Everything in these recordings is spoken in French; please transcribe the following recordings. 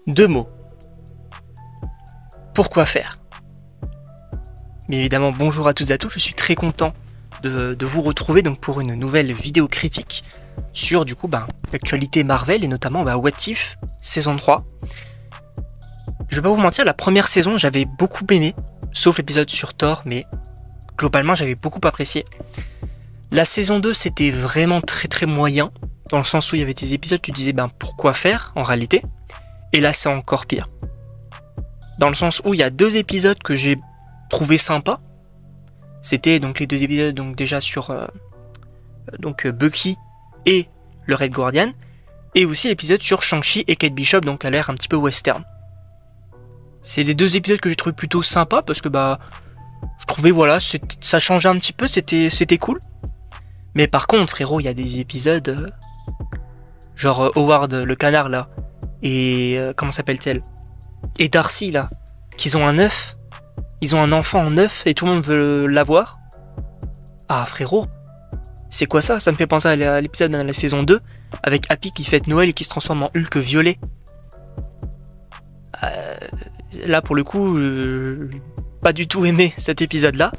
Deux mots. Pourquoi faire? Bien évidemment, bonjour à toutes et à tous, je suis très content de vous retrouver donc pour une nouvelle vidéo critique sur du coup l'actualité Marvel et notamment What If saison 3. Je vais pas vous mentir, la première saison j'avais beaucoup aimé, sauf l'épisode sur Thor, mais globalement j'avais beaucoup apprécié. La saison 2 c'était vraiment très moyen, dans le sens où il y avait des épisodes tu disais pourquoi faire en réalité, et là c'est encore pire. Dans le sens où il y a deux épisodes que j'ai trouvé sympas. C'était donc les deux épisodes donc déjà sur Bucky et le Red Guardian, et aussi l'épisode sur Shang-Chi et Kate Bishop, donc à l'air un petit peu western. C'est les deux épisodes que j'ai trouvé plutôt sympas parce que je trouvais ça changeait un petit peu, c'était cool. Mais par contre frérot, il y a des épisodes genre Howard le canard là et comment s'appelle-t-elle, et Darcy là, qu'ils ont un œuf. Ils ont un enfant en œuf et tout le monde veut l'avoir. Ah frérot, c'est quoi ça? Ça me fait penser à l'épisode de la saison 2 avec Happy qui fête Noël et qui se transforme en Hulk violet. Là pour le coup, pas du tout aimé cet épisode là.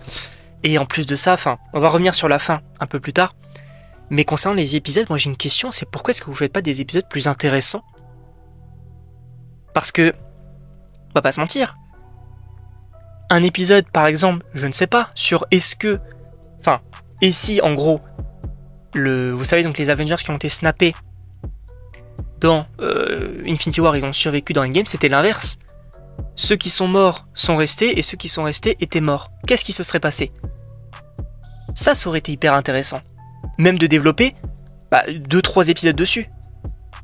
Et en plus de ça, on va revenir sur la fin un peu plus tard. Mais concernant les épisodes, moi j'ai une question, c'est pourquoi est-ce que vous faites pas des épisodes plus intéressants? Parce que, on va pas se mentir, un épisode par exemple, je ne sais pas, sur et si en gros, vous savez donc les Avengers qui ont été snappés dans Infinity War, ils ont survécu dans Endgame, c'était l'inverse. Ceux qui sont morts sont restés et ceux qui sont restés étaient morts. Qu'est-ce qui se serait passé? Ça aurait été hyper intéressant. Même de développer 2-3 épisodes dessus.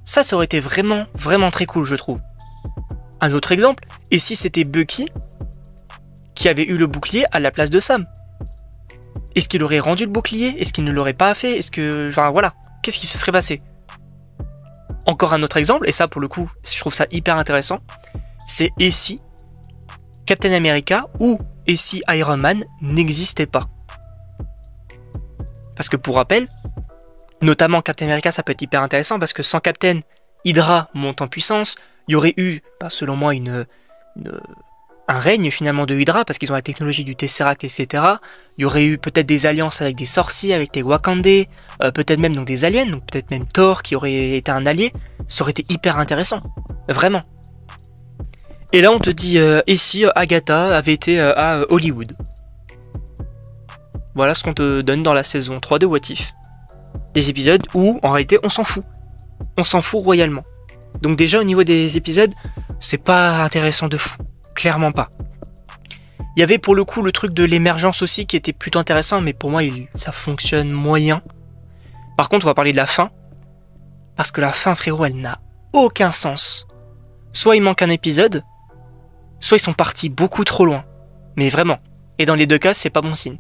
Ça aurait été vraiment très cool je trouve. Un autre exemple, et si c'était Bucky qui avait eu le bouclier à la place de Sam? Est-ce qu'il aurait rendu le bouclier? Est-ce qu'il ne l'aurait pas fait? Qu'est-ce qui se serait passé? Encore un autre exemple, et ça pour le coup, je trouve ça hyper intéressant, c'est et si Captain America ou et si Iron Man n'existait pas? Parce que pour rappel, notamment Captain America, ça peut être hyper intéressant parce que sans Captain, Hydra monte en puissance, il y aurait eu, selon moi, un règne finalement de Hydra parce qu'ils ont la technologie du Tesseract, etc. Il y aurait eu peut-être des alliances avec des sorciers, avec des Wakandais, peut-être même donc des aliens, donc peut-être même Thor qui aurait été un allié. Ça aurait été hyper intéressant, vraiment. Et là on te dit, et si Agatha avait été à Hollywood? Voilà ce qu'on te donne dans la saison 3 de What If. Des épisodes où en réalité on s'en fout. On s'en fout royalement. Donc déjà au niveau des épisodes, c'est pas intéressant de fou. Clairement pas. Il y avait pour le coup le truc de l'émergence aussi qui était plutôt intéressant, mais pour moi ça fonctionne moyen. Par contre on va parler de la fin, parce que la fin frérot elle n'a aucun sens. Soit il manque un épisode, soit ils sont partis beaucoup trop loin. Mais vraiment. Et dans les deux cas c'est pas bon signe.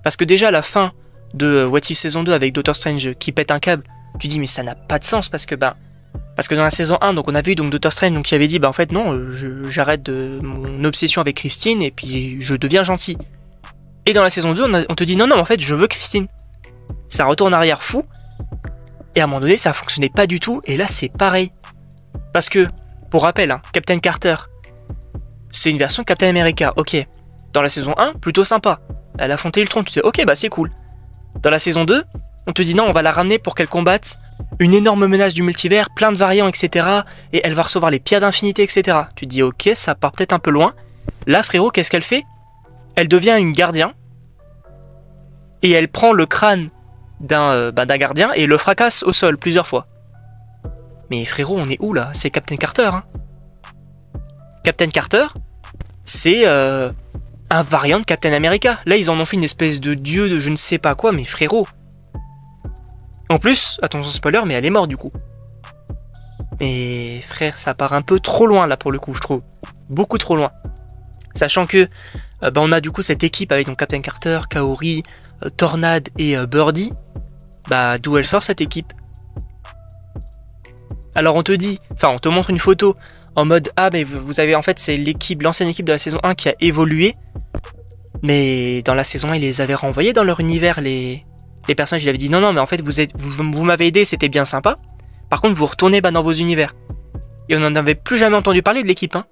Parce que déjà la fin de What If saison 2 avec Doctor Strange qui pète un câble, tu dis mais ça n'a pas de sens parce que dans la saison 1, donc on avait eu donc Doctor Strange donc qui avait dit en fait non, j'arrête mon obsession avec Christine et puis je deviens gentil. Et dans la saison 2, on te dit non en fait je veux Christine. Ça retourne en arrière fou. Et à un moment donné ça fonctionnait pas du tout et là c'est pareil. Parce que, pour rappel, Captain Carter, c'est une version Captain America, ok. Dans la saison 1, plutôt sympa. Elle a affronté Ultron, tu sais ok c'est cool. Dans la saison 2, on te dit non on va la ramener pour qu'elle combatte une énorme menace du multivers, plein de variants, etc. Et elle va recevoir les pierres d'infinité, etc. Tu te dis ok, ça part peut-être un peu loin. Là frérot, qu'est-ce qu'elle fait? Elle devient une gardien. Et elle prend le crâne d'un gardien et le fracasse au sol plusieurs fois. Mais frérot, on est où là? C'est Captain Carter. Captain Carter, c'est un variant de Captain America. Là ils en ont fait une espèce de dieu de je ne sais pas quoi, mais frérot. En plus, attention spoiler, mais elle est morte du coup. Mais frère, ça part un peu trop loin là pour le coup, je trouve. Beaucoup trop loin. Sachant que on a du coup cette équipe avec donc Captain Carter, Kaori, Tornade et Birdie. D'où elle sort cette équipe? Alors on te montre une photo en mode mais vous avez en fait c'est l'ancienne équipe de la saison 1 qui a évolué. Mais dans la saison 1, ils les avaient renvoyés dans leur univers, les personnages, il avait dit non mais en fait vous m'avez aidé, c'était bien sympa. Par contre vous retournez dans vos univers. Et on n'en avait plus jamais entendu parler de l'équipe, hein.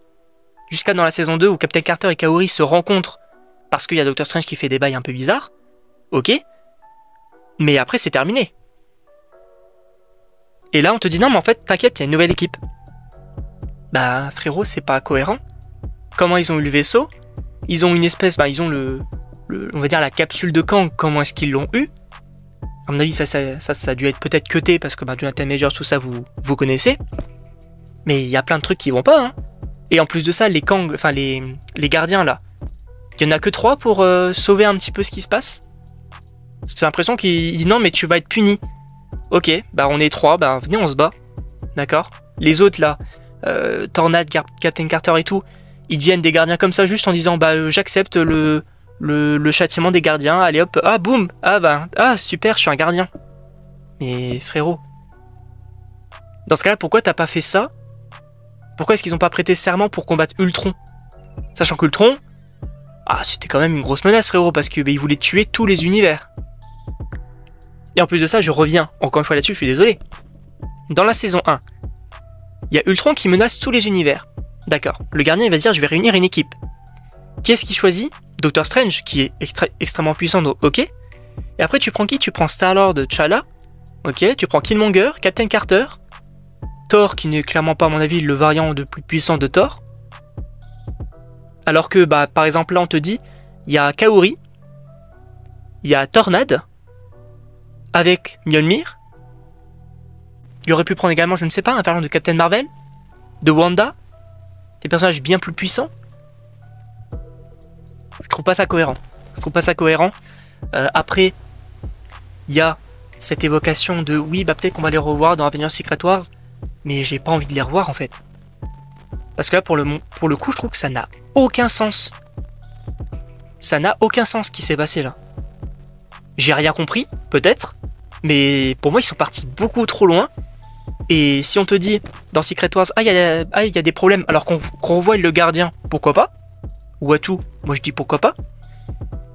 Jusqu'à dans la saison 2 où Captain Carter et Kaori se rencontrent parce qu'il y a Doctor Strange qui fait des bails un peu bizarres. Ok. Mais après, c'est terminé. Et là, on te dit non, mais en fait, t'inquiète, il y a une nouvelle équipe. Bah, frérot, c'est pas cohérent. Comment ils ont eu le vaisseau? Ils ont une espèce, bah, ils ont on va dire la capsule de Kang. Comment est-ce qu'ils l'ont eu? À mon avis, ça a dû être peut-être cuté parce que bah, Jonathan Majors, tout ça, vous connaissez. Mais il y a plein de trucs qui vont pas, hein. Et en plus de ça, les Kang, enfin les gardiens là, il y en a que 3 pour sauver un petit peu ce qui se passe. Parce que j'ai l'impression qu'il dit non, mais tu vas être puni. Ok, bah on est 3, bah venez, on se bat. D'accord? Les autres là, Tornade, Captain Carter et tout, ils deviennent des gardiens comme ça juste en disant bah j'accepte le châtiment des gardiens. Allez hop, ah boum, ah super, je suis un gardien. Mais frérot, dans ce cas-là, pourquoi t'as pas fait ça? Pourquoi est-ce qu'ils ont pas prêté serment pour combattre Ultron? Sachant qu'Ultron, c'était quand même une grosse menace, frérot, parce que bah, il voulait tuer tous les univers. Et en plus de ça, je reviens encore une fois là-dessus, je suis désolé. Dans la saison 1, il y a Ultron qui menace tous les univers. D'accord, le gardien il va se dire je vais réunir une équipe. Qui est-ce qu'il choisit? Doctor Strange, qui est extrêmement puissant, donc ok. Et après tu prends qui? Tu prends Star-Lord, T'Challa. Ok, tu prends Killmonger, Captain Carter, Thor, qui n'est clairement pas à mon avis le variant le plus puissant de Thor. Alors que, bah, par exemple, là on te dit, il y a Kaori, il y a Tornade, avec Mjolnir. Il aurait pu prendre également, je ne sais pas, un variant de Captain Marvel, de Wanda, des personnages bien plus puissants. Je trouve pas ça cohérent. Après, il y a cette évocation de oui, bah peut-être qu'on va les revoir dans Avengers Secret Wars, mais j'ai pas envie de les revoir en fait. Parce que là, pour le coup, je trouve que ça n'a aucun sens. Ça n'a aucun sens ce qui s'est passé là. J'ai rien compris, peut-être, mais pour moi, ils sont partis beaucoup trop loin. Et si on te dit dans Secret Wars, il y a des problèmes, alors qu'on revoit le gardien, pourquoi pas? Ou à tout, moi je dis pourquoi pas.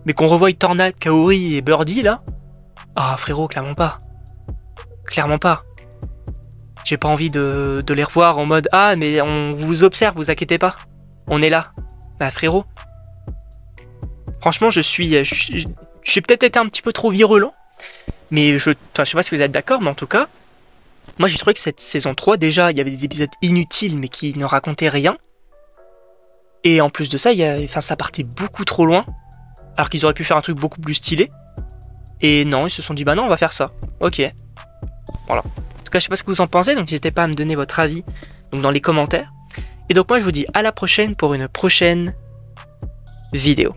Mais qu'on revoie Tornade, Kaori et Birdie là, frérot, clairement pas. Clairement pas. J'ai pas envie de les revoir en mode mais on vous observe, vous inquiétez pas. On est là. Bah frérot. Franchement, je suis peut-être été un petit peu trop virulent. Mais je sais pas si vous êtes d'accord, mais en tout cas, moi j'ai trouvé que cette saison 3, déjà, il y avait des épisodes inutiles mais qui ne racontaient rien. Et en plus de ça, ça partait beaucoup trop loin. Alors qu'ils auraient pu faire un truc beaucoup plus stylé. Et non, ils se sont dit bah non, on va faire ça. Ok. Voilà. En tout cas, je sais pas ce que vous en pensez, donc n'hésitez pas à me donner votre avis donc dans les commentaires. Et donc moi je vous dis à la prochaine pour une prochaine vidéo.